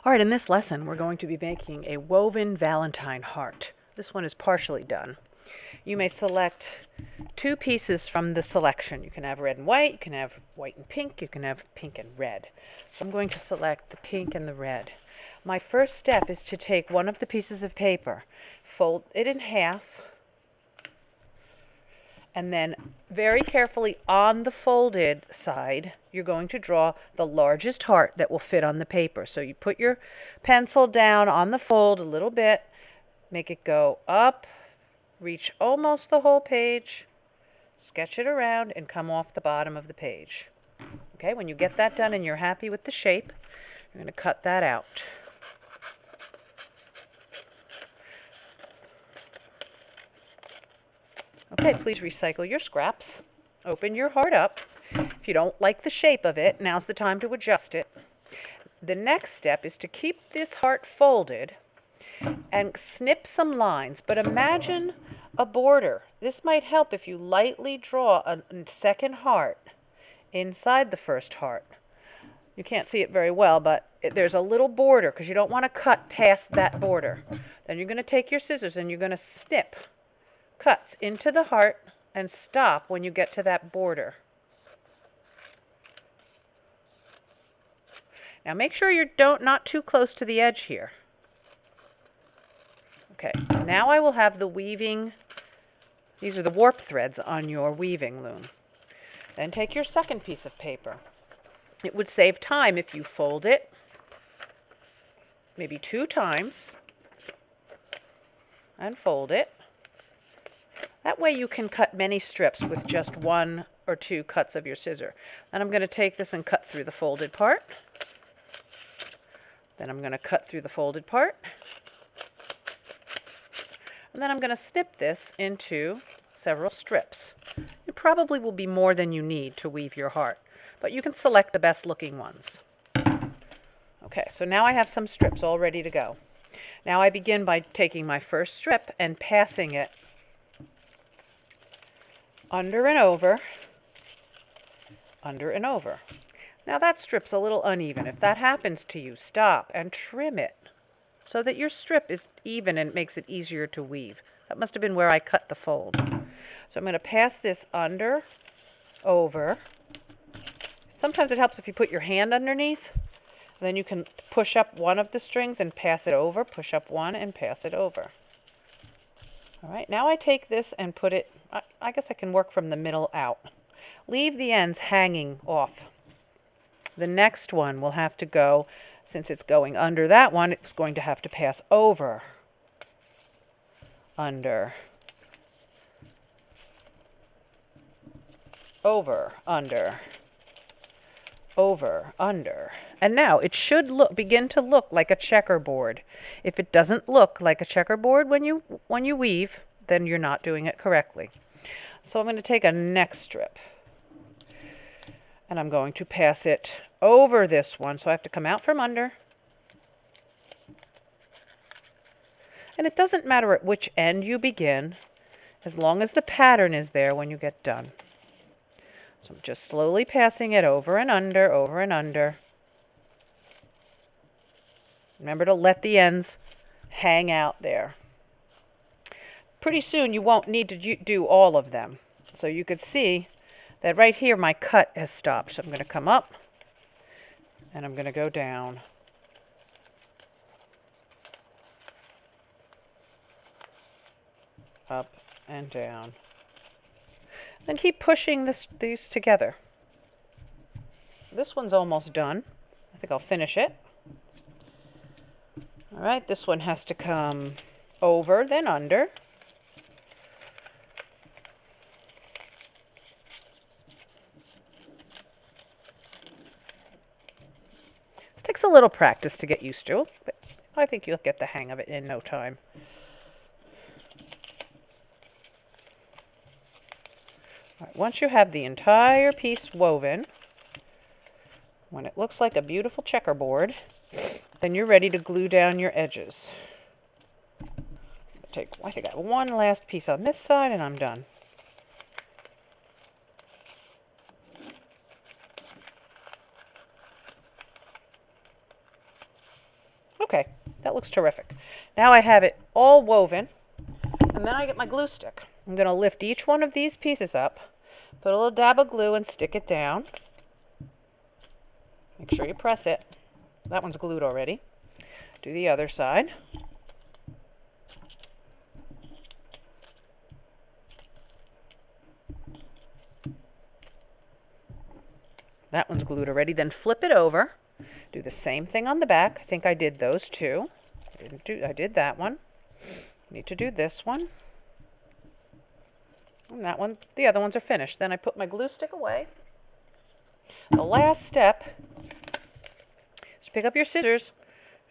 All right, in this lesson, we're going to be making a woven Valentine heart. This one is partially done. You may select two pieces from the selection. You can have red and white, you can have white and pink, you can have pink and red. So I'm going to select the pink and the red. My first step is to take one of the pieces of paper, fold it in half, and then very carefully on the folded side, you're going to draw the largest heart that will fit on the paper. So you put your pencil down on the fold a little bit, make it go up, reach almost the whole page, sketch it around, and come off the bottom of the page. Okay, when you get that done and you're happy with the shape, you're going to cut that out. Okay, please recycle your scraps. Open your heart up. If you don't like the shape of it, now's the time to adjust it. The next step is to keep this heart folded and snip some lines, but imagine a border. This might help if you lightly draw a second heart inside the first heart. You can't see it very well, but there's a little border because you don't want to cut past that border. Then you're going to take your scissors and you're going to snip cuts into the heart and stop when you get to that border. Now make sure you're not too close to the edge here. Okay, now I will have the weaving, these are the warp threads on your weaving loom. Then take your second piece of paper. It would save time if you fold it maybe 2 times and fold it. That way you can cut many strips with just 1 or 2 cuts of your scissor. Then I'm going to take this and cut through the folded part. Then I'm going to cut through the folded part. And then I'm going to snip this into several strips. It probably will be more than you need to weave your heart, but you can select the best looking ones. Okay, so now I have some strips all ready to go. Now I begin by taking my first strip and passing it under and over, under and over. Now that strip's a little uneven. If that happens to you, stop and trim it so that your strip is even and it makes it easier to weave. That must have been where I cut the fold. So I'm going to pass this under, over. Sometimes it helps if you put your hand underneath. Then you can push up one of the strings and pass it over, push up one and pass it over. All right, now I take this and put it, I guess I can work from the middle out. Leave the ends hanging off. The next one will have to go, since it's going under that one, it's going to have to pass over, under, over, under, over, under. And now it should begin to look like a checkerboard. If it doesn't look like a checkerboard when you weave, then you're not doing it correctly. So I'm going to take a next strip and I'm going to pass it over this one. So I have to come out from under. And it doesn't matter at which end you begin, as long as the pattern is there when you get done. So I'm just slowly passing it over and under, over and under. Remember to let the ends hang out there. Pretty soon you won't need to do all of them. So you could see that right here my cut has stopped. So I'm going to come up and I'm going to go down. Up and down. Then keep pushing these together. This one's almost done. I think I'll finish it. All right, this one has to come over, then under. It takes a little practice to get used to, but I think you'll get the hang of it in no time. All right, once you have the entire piece woven, when it looks like a beautiful checkerboard, then you're ready to glue down your edges. I think I got one last piece on this side and I'm done. Okay, that looks terrific. Now I have it all woven, and then I get my glue stick. I'm going to lift each one of these pieces up, put a little dab of glue and stick it down. Make sure you press it. That one's glued already. Do the other side. That one's glued already. Then flip it over. Do the same thing on the back. I think I did those two. I did that one. Need to do this one. And that one. The other ones are finished. Then I put my glue stick away. The last step is pick up your scissors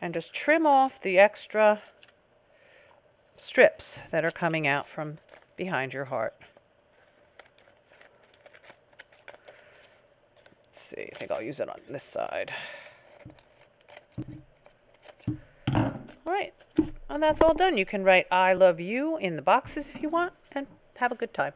and just trim off the extra strips that are coming out from behind your heart. Let's see, I think I'll use it on this side. Alright, and that's all done. You can write I love you in the boxes if you want, and have a good time.